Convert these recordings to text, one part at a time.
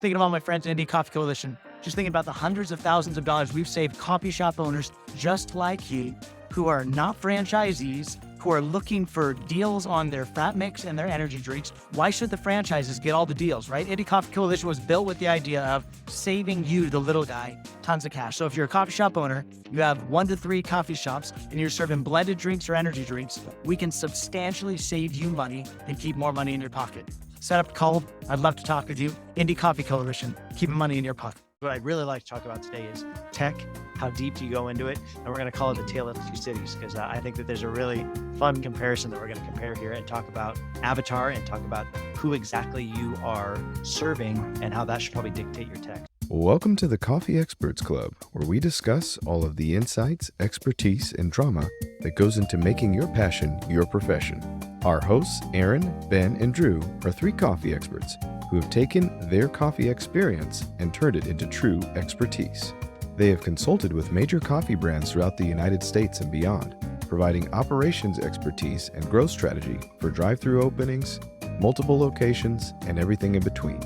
Thinking of all my friends in Indie Coffee Coalition, just thinking about the hundreds of thousands of dollars we've saved coffee shop owners just like you, who are not franchisees, who are looking for deals on their frat mix and their energy drinks. Why should the franchises get all the deals, right? Indie Coffee Coalition was built with the idea of saving you, the little guy, tons of cash. So if you're a coffee shop owner, you have 1 to 3 coffee shops, and you're serving blended drinks or energy drinks, we can substantially save you money and keep more money in your pocket. Set up a call. I'd love to talk with you. Indie Coffee Coalition, keeping money in your pocket. What I'd really like to talk about today is tech. How deep do you go into it? And we're going to call it the Tale of Two Cities, because I think that there's a really fun comparison that we're going to compare here and talk about avatar and talk about who exactly you are serving and how that should probably dictate your tech. Welcome to the Coffee Experts Club, where we discuss all of the insights, expertise, and drama that goes into making your passion your profession. Our hosts, Aaron, Ben, and Drew, are 3 coffee experts who have taken their coffee experience and turned it into true expertise. They have consulted with major coffee brands throughout the United States and beyond, providing operations expertise and growth strategy for drive-thru openings, multiple locations, and everything in between.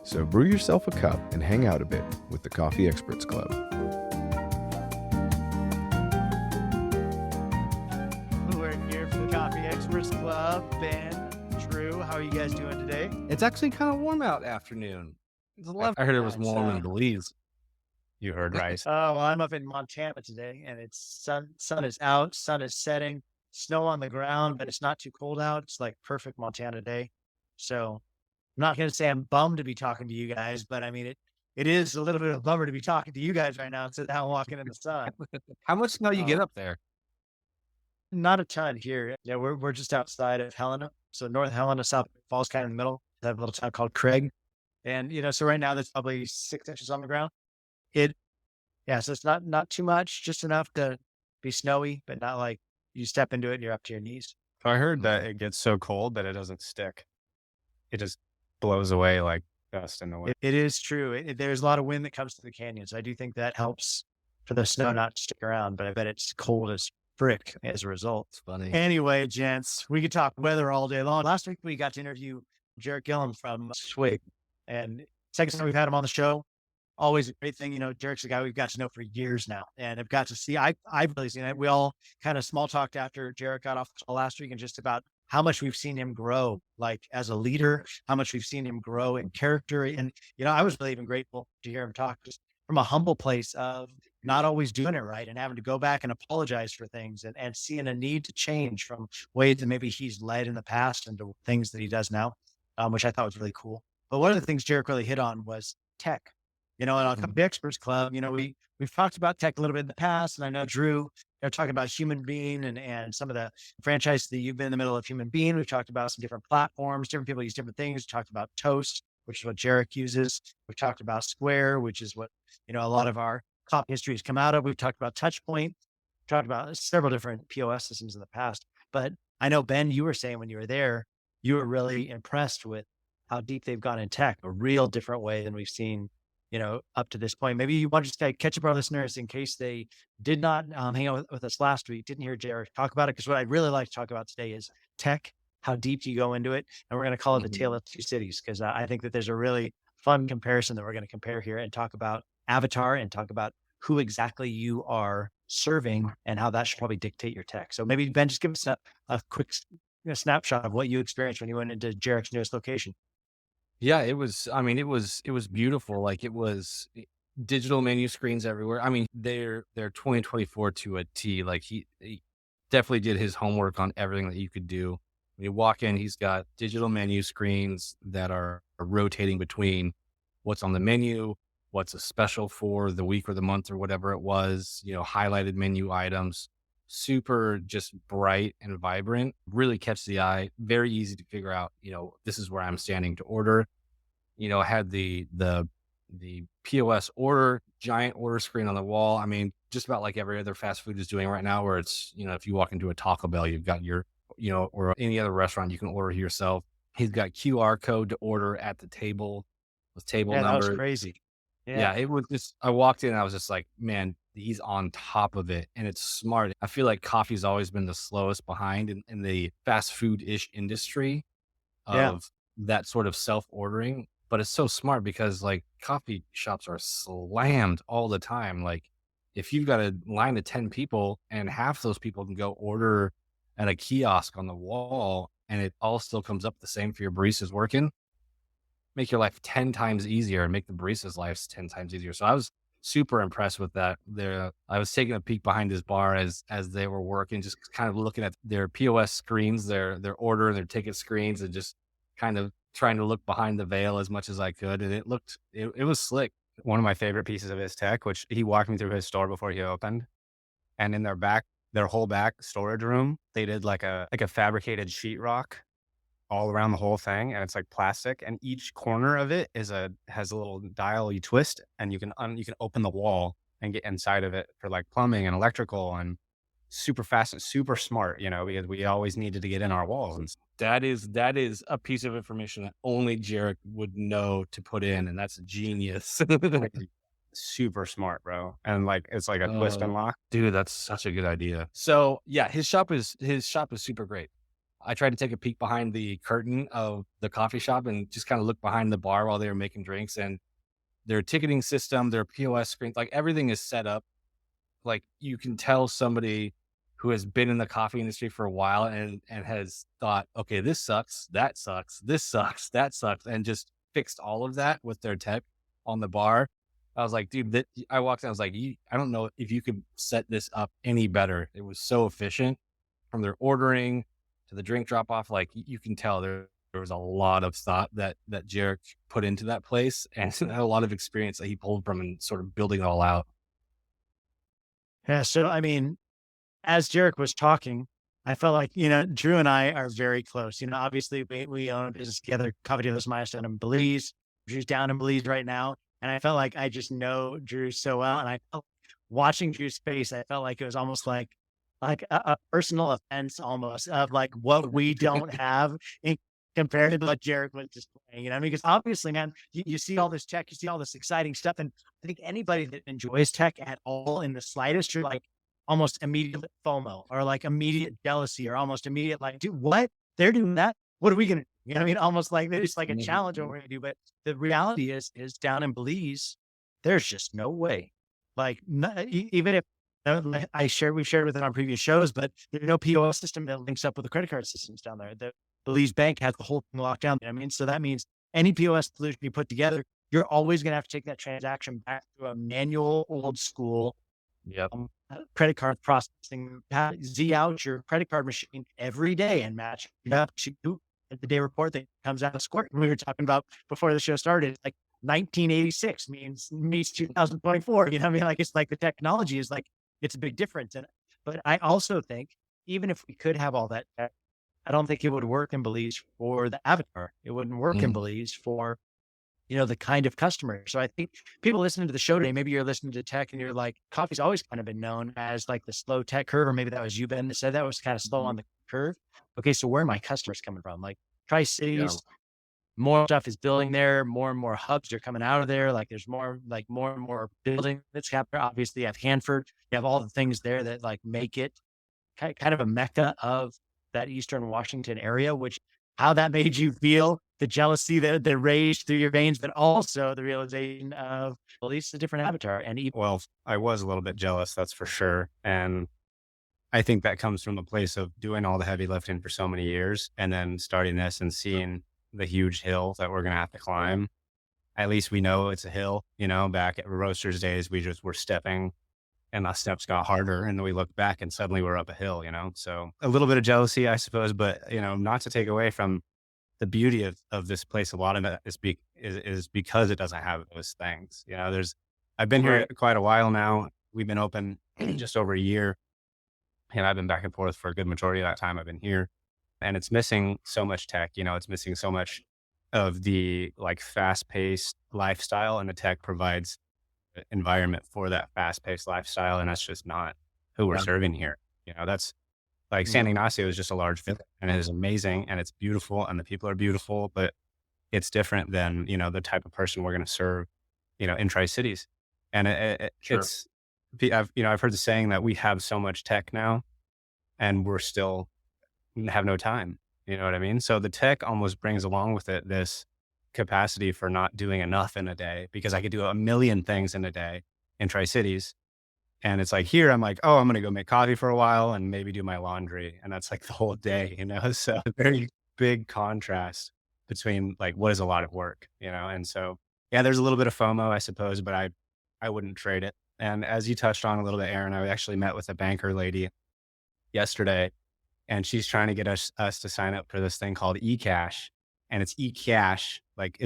So brew yourself a cup and hang out a bit with the Coffee Experts Club. We're here for the Coffee Experts Club. Ben, Drew, how are you guys doing today? It's actually kind of warm out afternoon. It's 11. I heard it was warm in Belize. You heard right. Oh, well, I'm up in Montana today, and it's sun is out, sun is setting, snow on the ground, but it's not too cold out. It's like perfect Montana day. So I'm not going to say I'm bummed to be talking to you guys, but I mean, it is a little bit of a bummer to be talking to you guys right now instead of now walking in the sun. How much snow you get up there? Not a ton here. Yeah, we're just outside of Helena. So North Helena, South Falls, kind of in the middle. I have a little town called Craig. And, so right now there's probably 6 inches on the ground. So it's not too much, just enough to be snowy, but not like you step into it and you're up to your knees. I heard that it gets so cold that it doesn't stick. It just blows away like dust in the wind. It is true. There's a lot of wind that comes to the canyons. I do think that helps for the snow not to stick around, but I bet it's cold as frick as a result. It's funny. Anyway, gents, we could talk weather all day long. Last week, we got to interview Jerrick Gillum from Swig, and second time we've had him on the show. Always a great thing. Jerrick's a guy we've got to know for years now, and I've got to see, I've really seen it. We all kind of small talked after Jerrick got off the call last week and just about how much we've seen him grow, like as a leader, how much we've seen him grow in character. And, I was really even grateful to hear him talk just from a humble place of not always doing it right and having to go back and apologize for things and seeing a need to change from ways that maybe he's led in the past into things that he does now, which I thought was really cool. But one of the things Jerrick really hit on was tech. And on the Experts Club, we've talked about tech a little bit in the past, and I know Drew, talking about Human Being and some of the franchises that you've been in the middle of Human Being. We've talked about some different platforms, different people use different things. We talked about Toast, which is what Jerrick uses. We've talked about Square, which is what, a lot of our copy history has come out of. We've talked about Touchpoint. We've talked about several different POS systems in the past. But I know, Ben, you were saying when you were there, you were really impressed with how deep they've gone in tech, a real different way than we've seen up to this point. Maybe you want to just catch up our listeners in case they did not hang out with us last week, didn't hear Jerrick talk about it, because what I'd really like to talk about today is tech. How deep do you go into it? And we're going to call it the Tale of Two Cities, because I think that there's a really fun comparison that we're going to compare here and talk about avatar and talk about who exactly you are serving and how that should probably dictate your tech. So maybe, Ben, just give us a quick snapshot of what you experienced when you went into Jerrick's newest location. Yeah, it was beautiful. Like, it was digital menu screens everywhere. I mean, they're 2024 to a T. Like, he definitely did his homework on everything that you could do. When you walk in, he's got digital menu screens that are rotating between what's on the menu, what's a special for the week or the month or whatever it was, highlighted menu items, super just bright and vibrant, really catch the eye, very easy to figure out, this is where I'm standing to order. Had the POS order, giant order screen on the wall. I mean, just about like every other fast food is doing right now, where it's, if you walk into a Taco Bell, you've got your, or any other restaurant, you can order yourself. He's got QR code to order at the table with table numbers. That was crazy. Yeah, it was just, I walked in and I was just like, man, he's on top of it, and it's smart. I feel like coffee's always been the slowest behind in the fast food-ish industry of that sort of self-ordering. but it's so smart because like coffee shops are slammed all the time. Like if you've got a line of 10 people and half those people can go order at a kiosk on the wall and it all still comes up the same for your baristas working, make your life 10 times easier and make the baristas' lives 10 times easier. So I was super impressed with that. I was taking a peek behind his bar as they were working, just kind of looking at their POS screens, their order and their ticket screens, and just kind of trying to look behind the veil as much as I could. And it was slick. One of my favorite pieces of his tech, which he walked me through his store before he opened, and in their whole back storage room, they did like a fabricated sheetrock all around the whole thing, and it's like plastic, and each corner of it has a little dial you twist, and you can open the wall and get inside of it for like plumbing and electrical, and super fast and super smart, because we always needed to get in our walls. And That is a piece of information that only Jerrick would know to put in, and that's genius. super smart, bro. And like it's like a twist and lock. Dude, that's such a good idea. So yeah, his shop is super great. I tried to take a peek behind the curtain of the coffee shop and just kind of look behind the bar while they were making drinks, and their ticketing system, their POS screen, like everything is set up. Like you can tell somebody who has been in the coffee industry for a while and has thought, okay, this sucks, that sucks, this sucks, that sucks, and just fixed all of that with their tech on the bar. I was like, dude, I walked in, I was like, I don't know if you could set this up any better. It was so efficient from their ordering to the drink drop off. Like you can tell there was a lot of thought that Jerrick put into that place, and a lot of experience that he pulled from and sort of building it all out. Yeah. So, I mean, as Jerrick was talking, I felt like, Drew and I are very close. Obviously we own a business together, Coffee Dealers Milestone in Belize. Drew's down in Belize right now. And I felt like I just know Drew so well. And I felt watching Drew's face, I felt like it was almost like a personal offense almost of like what we don't have in compared to what Jerrick was displaying, because obviously, man, you see all this tech, you see all this exciting stuff. And I think anybody that enjoys tech at all in the slightest, you're like almost immediate FOMO or like immediate jealousy or almost immediate, like, dude, what? They're doing that. What are we going to do? You know what I mean? Almost like it's like a challenge over what we do. But the reality is down in Belize, there's just no way. Like even if we've shared with it on previous shows, but there's no POS system that links up with the credit card systems down there. The Belize bank has the whole thing locked down. So that means any POS solution you put together, you're always going to have to take that transaction back to a manual, old school credit card processing, Z out your credit card machine every day and match it up to the day report that comes out of score. We were talking about before the show started, like 1986 meets 2024. Like it's like the technology is like, it's a big difference. But I also think even if we could have all that tech, I don't think it would work in Belize for the avatar. It wouldn't work in Belize for, the kind of customer. So I think people listening to the show today, maybe you're listening to tech and you're like, coffee's always kind of been known as like the slow tech curve, or maybe that was you, Ben, that said that was kind of slow on the curve. Okay. So where are my customers coming from? Like Tri-Cities, more stuff is building there. More and more hubs are coming out of there. Like there's more and more building that's happening. Obviously you have Hanford, you have all the things there that like make it kind of a mecca of that Eastern Washington area, which how that made you feel, the jealousy that raged through your veins, but also the realization of at least a different avatar. Well, I was a little bit jealous, that's for sure. And I think that comes from a place of doing all the heavy lifting for so many years and then starting this and seeing the huge hill that we're going to have to climb. At least we know it's a hill, back at Roasters days, we just were stepping and the steps got harder and then we looked back and suddenly we're up a hill, so a little bit of jealousy, I suppose, but not to take away from the beauty of this place. A lot of it is because it doesn't have those things. I've been here quite a while now. We've been open just over a year and I've been back and forth for a good majority of that time I've been here, and it's missing so much tech, it's missing so much of the like fast paced lifestyle, and the tech provides environment for that fast-paced lifestyle, and that's just not who we're serving here. That's like San Ignacio is just a large village, and it is amazing, and it's beautiful, and the people are beautiful, but it's different than the type of person we're going to serve, in Tri-Cities. And it's I've heard the saying that we have so much tech now, and we're still have no time. You know what I mean? So the tech almost brings along with it this capacity for not doing enough in a day because I could do a million things in a day in Tri-Cities. And it's like here, I'm like, oh, I'm going to go make coffee for a while and maybe do my laundry. And that's like the whole day, you know? So a very big contrast between like what is a lot of work, you know? And so, yeah, there's a little bit of FOMO, I suppose, but I wouldn't trade it. And as you touched on a little bit, Aaron, I actually met with a banker lady yesterday, and she's trying to get us to sign up for this thing called eCash, and it's eCash. Like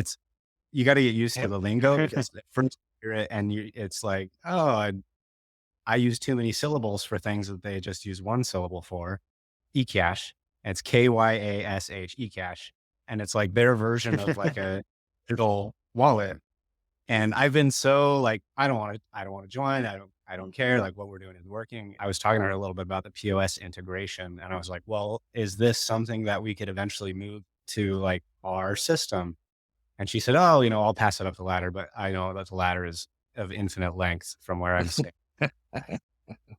you got to get used to the lingo because at first you hear it and it's like, oh, I use too many syllables for things that they just use one syllable for. eCash, and it's KYASH, eCash, and it's like their version of like a digital wallet. And I've been so like, I don't want to join. I don't care. Like what we're doing is working. I was talking to her a little bit about the POS integration, and I was like, well, is this something that we could eventually move to like our system? And she said, oh, I'll pass it up the ladder, but I know that the ladder is of infinite length from where I'm sitting.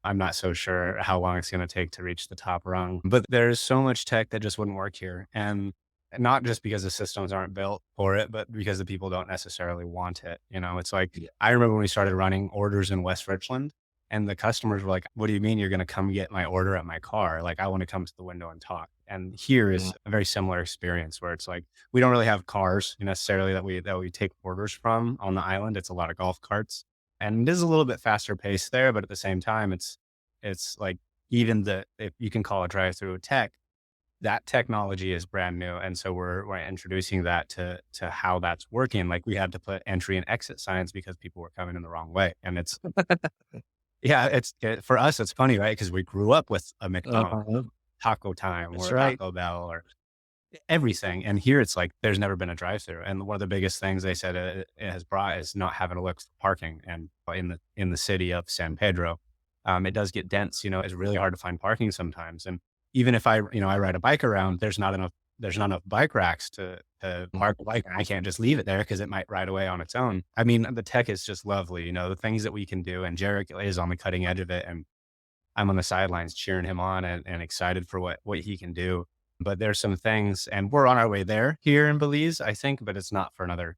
I'm not so sure how long it's going to take to reach the top rung, but there's so much tech that just wouldn't work here. And not just because the systems aren't built for it, but because the people don't necessarily want it. It's like, I remember when we started running orders in West Richland and the customers were like, what do you mean you're going to come get my order at my car? Like, I want to come to the window and talk. And here is a very similar experience where it's like, we don't really have cars necessarily that we take orders from on the island. It's a lot of golf carts. And it is a little bit faster paced there, but at the same time, it's like even if you can call it drive-through tech, that technology is brand new. And so we're introducing that to how that's working. Like we had to put entry and exit signs because people were coming in the wrong way. And it's, yeah, for us, it's funny, right? Because we grew up with a McDonald's, Taco Time, That's or right. Taco Bell, or everything. And here it's like, there's never been a drive-through. And one of the biggest things they said it has brought is not having to look for parking. And in the city of San Pedro, it does get dense, it's really hard to find parking sometimes. And even if I ride a bike around, there's not enough bike racks to park a bike. I can't just leave it there because it might ride away on its own. I mean, the tech is just lovely, the things that we can do. And Jerrick is on the cutting edge of it. And I'm on the sidelines cheering him on and excited for what he can do. But there's some things, and we're on our way there here in Belize, I think, but it's not for another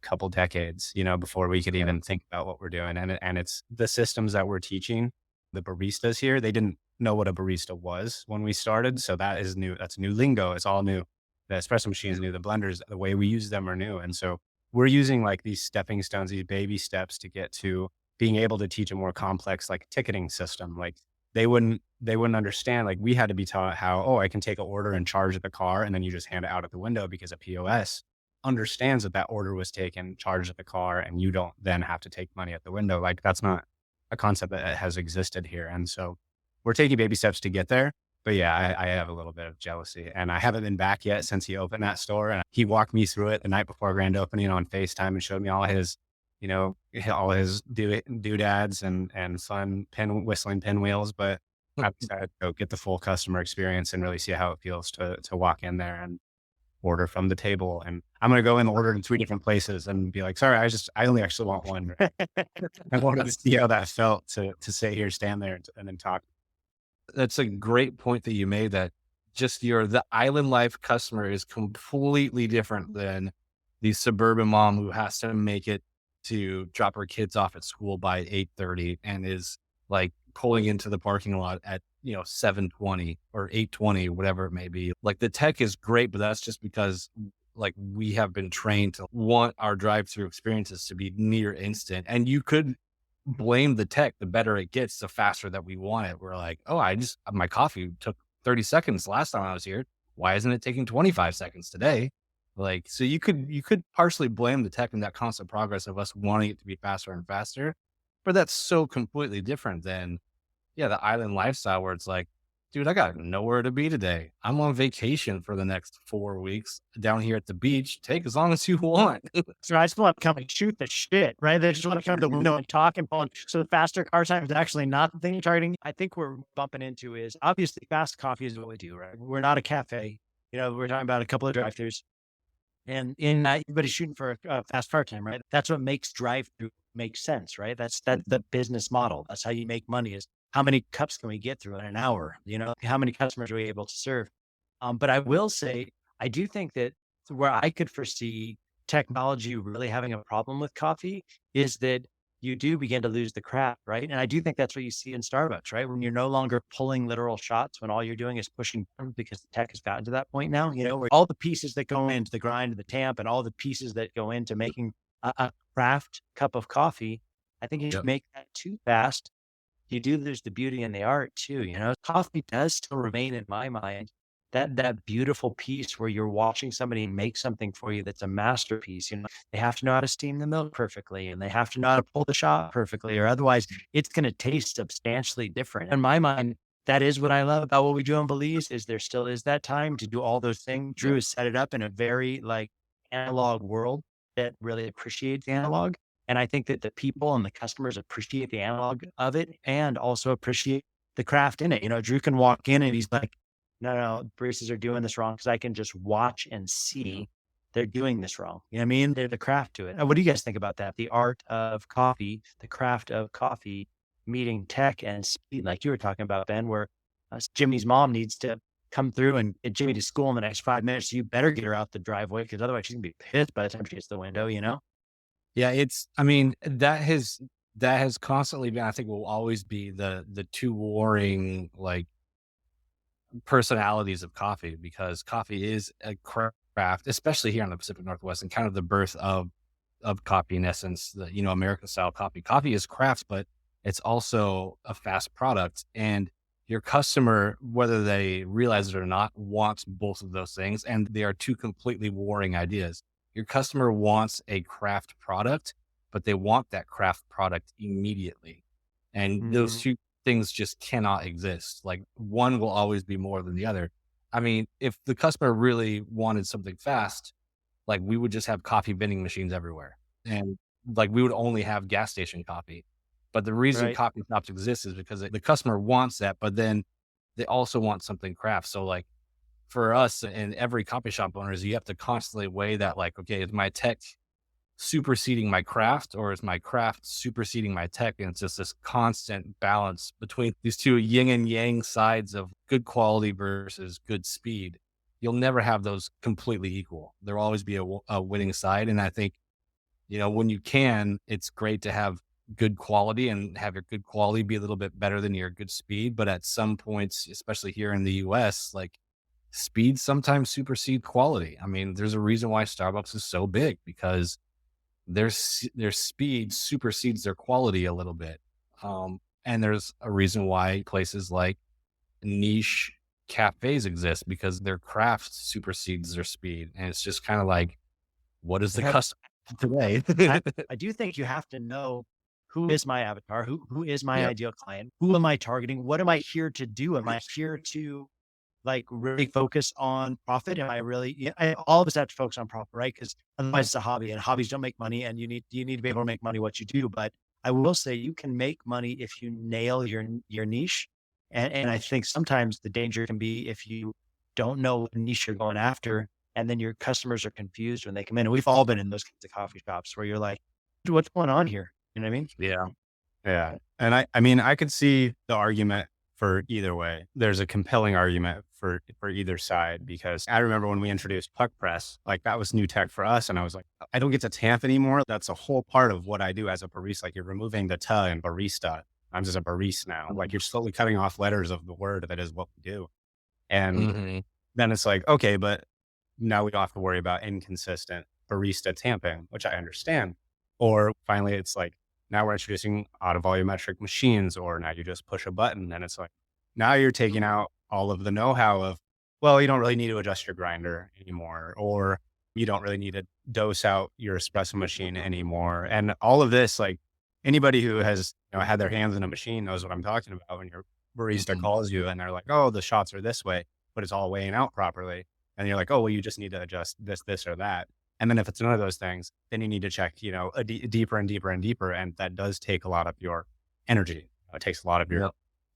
couple decades, before we could even think about what we're doing. And it's the systems that we're teaching the baristas here. They didn't know what a barista was when we started. So that is new. That's new lingo. It's all new. The espresso machine is new. The blenders, the way we use them are new. And so we're using like these stepping stones, these baby steps to get to being able to teach a more complex, like ticketing system. Like they wouldn't understand. Like we had to be taught how, oh, I can take an order and charge at the car and then you just hand it out at the window because a POS understands that order was taken, charged at the car, and you don't then have to take money at the window. Like that's not a concept that has existed here. And so we're taking baby steps to get there. But yeah, I have a little bit of jealousy, and I haven't been back yet since he opened that store. And he walked me through it the night before grand opening on FaceTime and showed me all his, all his doodads and fun whistling pinwheels. But I'm excited to go get the full customer experience and really see how it feels to walk in there and order from the table. And I'm going to go in and order in 3 different places and be like, sorry, I only actually want one. I wanted to see how that felt to sit here, stand there and then talk. That's a great point that you made, that just the island life customer is completely different than the suburban mom who has to make it to drop her kids off at school by 8:30 and is like pulling into the parking lot at 7:20 or 8:20, whatever it may be. Like the tech is great, but that's just because like we have been trained to want our drive-through experiences to be near instant. And you could blame the tech. The better it gets, the faster that we want it. We're like, oh, my coffee took 30 seconds last time I was here. Why isn't it taking 25 seconds today? Like, so you could partially blame the tech and that constant progress of us wanting it to be faster and faster. But that's so completely different than, the island lifestyle where it's like, dude, I got nowhere to be today. I'm on vacation for the next 4 weeks down here at the beach. Take as long as you want. So I just want to come and shoot the shit, right? They just want to come to the window and talk and pull. So the faster car time is actually not the thing you're targeting. I think we're bumping into is obviously fast coffee is what we do, right? We're not a cafe. We're talking about a couple of drive-thrus. And everybody's shooting for a fast car time, right? That's what makes drive-through make sense, right? That's the business model. That's how you make money, is how many cups can we get through in an hour? How many customers are we able to serve? But I will say, I do think that where I could foresee technology really having a problem with coffee is that you do begin to lose the craft, right? And I do think that's what you see in Starbucks, right? When you're no longer pulling literal shots, when all you're doing is pushing buttons, because the tech has gotten to that point now, where all the pieces that go into the grind of the tamp and all the pieces that go into making a craft cup of coffee, I think if you Yep. make that too fast, you do lose the beauty and the art too. Coffee does still remain in my mind that beautiful piece where you're watching somebody make something for you that's a masterpiece. They have to know how to steam the milk perfectly, and they have to know how to pull the shot perfectly, or otherwise it's going to taste substantially different. In my mind, that is what I love about what we do in Belize. Is there still is that time to do all those things. Drew has set it up in a very analog world that really appreciates the analog. And I think that the people and the customers appreciate the analog of it and also appreciate the craft in it. Drew can walk in and he's like, no, baristas are doing this wrong, because I can just watch and see they're doing this wrong. You know what I mean? There's a craft to it. What do you guys think about that? The art of coffee, the craft of coffee meeting tech and speed, like you were talking about, Ben, where Jimmy's mom needs to come through and get Jimmy to school in the next 5 minutes. So you better get her out the driveway, because otherwise she's gonna be pissed by the time she gets to the window, Yeah, I mean, that has constantly been, I think will always be the two warring personalities of coffee, because coffee is a craft, especially here in the Pacific Northwest, and kind of the birth of coffee in essence, American style coffee. Coffee is craft, but it's also a fast product. And your customer, whether they realize it or not, wants both of those things. And they are two completely warring ideas. Your customer wants a craft product, but they want that craft product immediately. And those two things just cannot exist. Like, one will always be more than the other. I mean, if the customer really wanted something fast, we would just have coffee vending machines everywhere. And we would only have gas station coffee. But the reason Right. coffee shops exist is because the customer wants that, but then they also want something craft. So for us and every coffee shop owners, you have to constantly weigh that, okay, is my tech superseding my craft, or is my craft superseding my tech? And it's just this constant balance between these two yin and yang sides of good quality versus good speed. You'll never have those completely equal. There'll always be a winning side. And I think, when you can, it's great to have good quality and have your good quality be a little bit better than your good speed. But at some points, especially here in the US, speed sometimes supersede quality. I mean, there's a reason why Starbucks is so big, because their speed supersedes their quality a little bit. And there's a reason why places like niche cafes exist, because their craft supersedes their speed. And it's just kind of what is the customer today? I do think you have to know, who is my avatar, who is my Yep. ideal client, who am I targeting, what am I here to do? Am I here to really focus on profit? Am I really, all of us have to focus on profit, right? Because otherwise it's a hobby, and hobbies don't make money, and you need to be able to make money what you do. But I will say you can make money if you nail your niche. And I think sometimes the danger can be if you don't know what niche you're going after, and then your customers are confused when they come in. And we've all been in those kinds of coffee shops where you're like, what's going on here? You know what I mean? Yeah. Yeah. And I mean, I could see the argument for either way. There's a compelling argument for either side, because I remember when we introduced puck press, that was new tech for us. And I was like, I don't get to tamp anymore. That's a whole part of what I do as a barista. You're removing the "ta" in barista. I'm just a barista now. You're slowly cutting off letters of the word that is what we do. And then it's okay, but now we don't have to worry about inconsistent barista tamping, which I understand. Or finally, it's now we're introducing autovolumetric machines, or now you just push a button, and it's now you're taking out all of the know-how of, well, you don't really need to adjust your grinder anymore, or you don't really need to dose out your espresso machine anymore. And all of this, anybody who has had their hands in a machine knows what I'm talking about. When your barista calls you and they're like, oh, the shots are this way, but it's all weighing out properly. And you're like, oh, well, you just need to adjust this, or that. And then if it's none of those things, then you need to check, deeper and deeper and deeper. And that does take a lot of your energy. It takes a lot of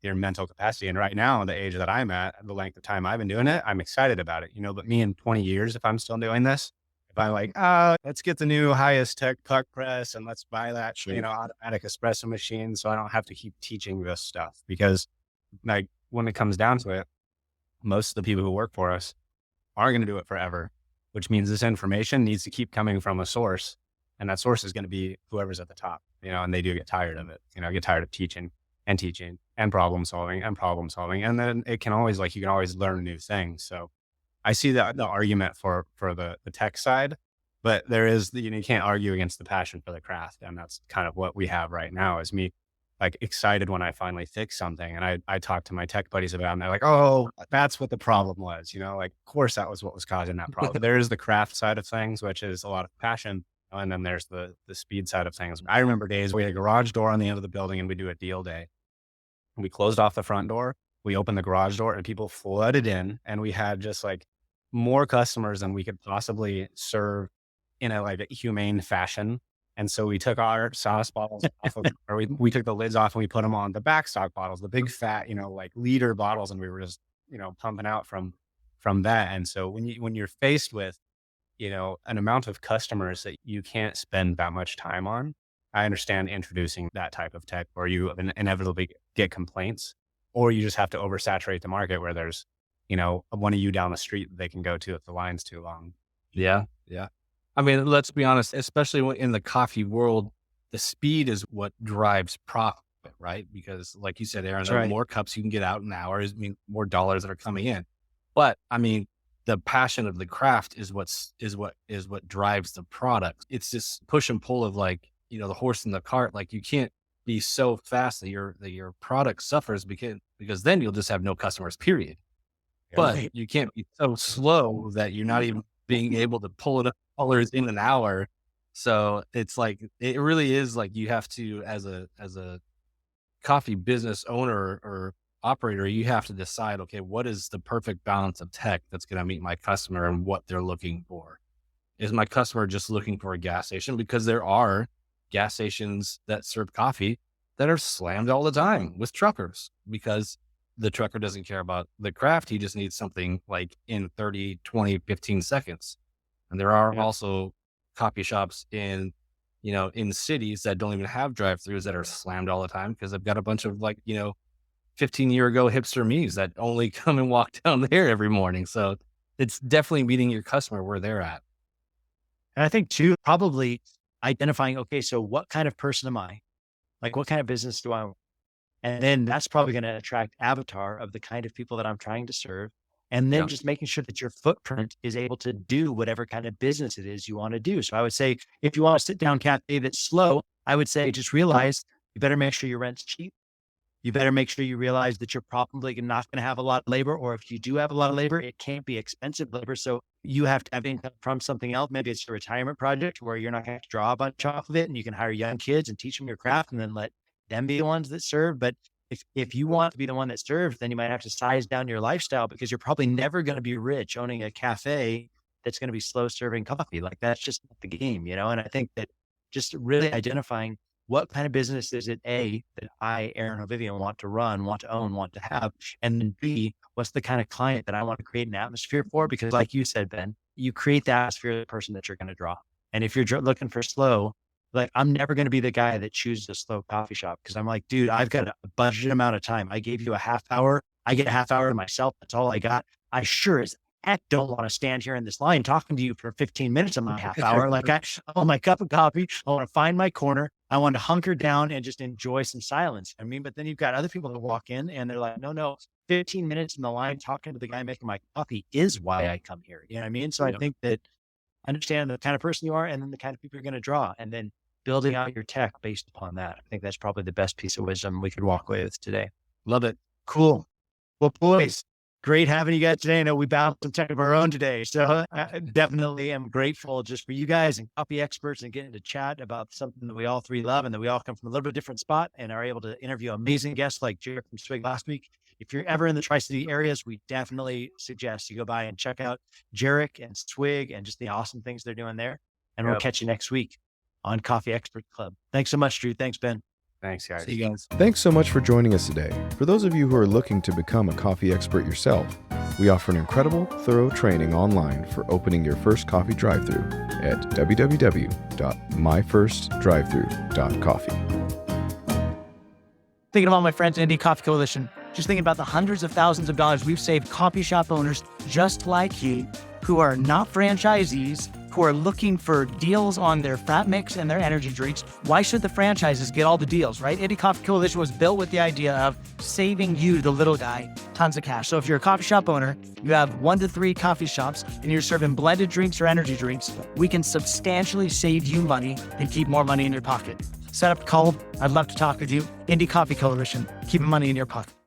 your mental capacity. And right now, the age that I'm at, the length of time I've been doing it, I'm excited about it. But me in 20 years, if I'm still doing this, if I'm let's get the new highest tech puck press and let's buy that, automatic espresso machine, so I don't have to keep teaching this stuff. Because when it comes down to it, most of the people who work for us aren't going to do it forever. which means this information needs to keep coming from a source. And that source is going to be whoever's at the top, and they do get tired of it, get tired of teaching and problem solving. And then it can always, you can always learn new things. So I see the argument for the tech side, but there is you can't argue against the passion for the craft. And that's kind of what we have right now, is me excited when I finally fix something. And I talk to my tech buddies about it, and they're like, oh, that's what the problem was. Of course that was what was causing that problem. There is the craft side of things, which is a lot of passion. And then there's the speed side of things. I remember days we had a garage door on the end of the building and we do a deal day. We closed off the front door. We opened the garage door and people flooded in, and we had just more customers than we could possibly serve in a humane fashion. And so we took our sauce bottles off of, or we took the lids off and we put them on the back stock bottles, the big fat, liter bottles. And we were just, pumping out from that. And so when you're faced with, an amount of customers that you can't spend that much time on, I understand introducing that type of tech, or you inevitably get complaints, or you just have to oversaturate the market where there's, one of you down the street that they can go to if the line's too long. Yeah. Yeah. I mean, let's be honest, especially in the coffee world, the speed is what drives profit, right? Because like you said, Aaron, the more cups you can get out in hours, more dollars that are coming in. But I mean, the passion of the craft is what drives the product. It's this push and pull of the horse in the cart. You can't be so fast that your product suffers because then you'll just have no customers, period. But you can't be so slow that you're not even being able to pull it up colors in an hour. So it's it really is you have to, as a coffee business owner or operator, you have to decide, okay, what is the perfect balance of tech that's going to meet my customer and what they're looking for? Is my customer just looking for a gas station? Because there are gas stations that serve coffee that are slammed all the time with truckers, because the trucker doesn't care about the craft. He just needs something in 30, 20, 15 seconds. And there are also coffee shops in cities that don't even have drive-thrus that are slammed all the time because they've got a bunch of 15-year-ago hipster me's that only come and walk down there every morning. So it's definitely meeting your customer where they're at. And I think too, probably identifying, okay, so what kind of person am I? What kind of business do I want? And then that's probably going to attract avatar of the kind of people that I'm trying to serve. And then just making sure that your footprint is able to do whatever kind of business it is you want to do. So I would say, if you want a sit down cafe that's slow, I would say, just realize you better make sure your rent's cheap. You better make sure you realize that you're probably not going to have a lot of labor, or if you do have a lot of labor, it can't be expensive labor. So you have to have income from something else. Maybe it's a retirement project where you're not going to have to draw a bunch off of it, and you can hire young kids and teach them your craft and then let them be the ones that serve. But if you want to be the one that serves, then you might have to size down your lifestyle, because you're probably never going to be rich owning a cafe that's going to be slow serving coffee. That's just not the game, And I think that just really identifying what kind of business is it, A, that I, Aaron O'Vivian, want to run, want to own, want to have, and then B, what's the kind of client that I want to create an atmosphere for? Because like you said, Ben, you create the atmosphere of the person that you're going to draw. And if you're looking for slow, I'm never going to be the guy that chooses a slow coffee shop, because I'm dude, I've got a budgeted amount of time. I gave you a half hour. I get a half hour to myself. That's all I got. I sure as heck don't want to stand here in this line talking to you for 15 minutes of my half hour. I want my cup of coffee. I want to find my corner. I want to hunker down and just enjoy some silence. But then you've got other people that walk in and they're like, no, 15 minutes in the line talking to the guy making my coffee is why I come here. You know what I mean? So I think that understand the kind of person you are and then the kind of people you're going to draw, and then building out your tech based upon that. I think that's probably the best piece of wisdom we could walk away with today. Love it. Cool. Well, boys, great having you guys today. I know we bounced some tech of our own today. So I definitely am grateful just for you guys and coffee experts and getting to chat about something that we all three love and that we all come from a little bit different spot and are able to interview amazing guests like Jerrick from Swig last week. If you're ever in the Tri-City areas, we definitely suggest you go by and check out Jerrick and Swig and just the awesome things they're doing there. And we'll catch you next week on Coffee Experts Club. Thanks so much, Drew. Thanks, Ben. Thanks, guys. See you guys. Thanks so much for joining us today. For those of you who are looking to become a coffee expert yourself, we offer an incredible, thorough training online for opening your first coffee drive-thru at www.myfirstdrivethru.coffee. Thinking about my friends Indie Coffee Coalition, just thinking about the hundreds of thousands of dollars we've saved coffee shop owners just like you who are not franchisees, who are looking for deals on their frat mix and their energy drinks. Why should the franchises get all the deals, right? Indie Coffee Coalition was built with the idea of saving you, the little guy, tons of cash. So if you're a coffee shop owner, you have 1 to 3 coffee shops, and you're serving blended drinks or energy drinks, we can substantially save you money and keep more money in your pocket. Set up a call. I'd love to talk with you. Indie Coffee Coalition, keeping money in your pocket.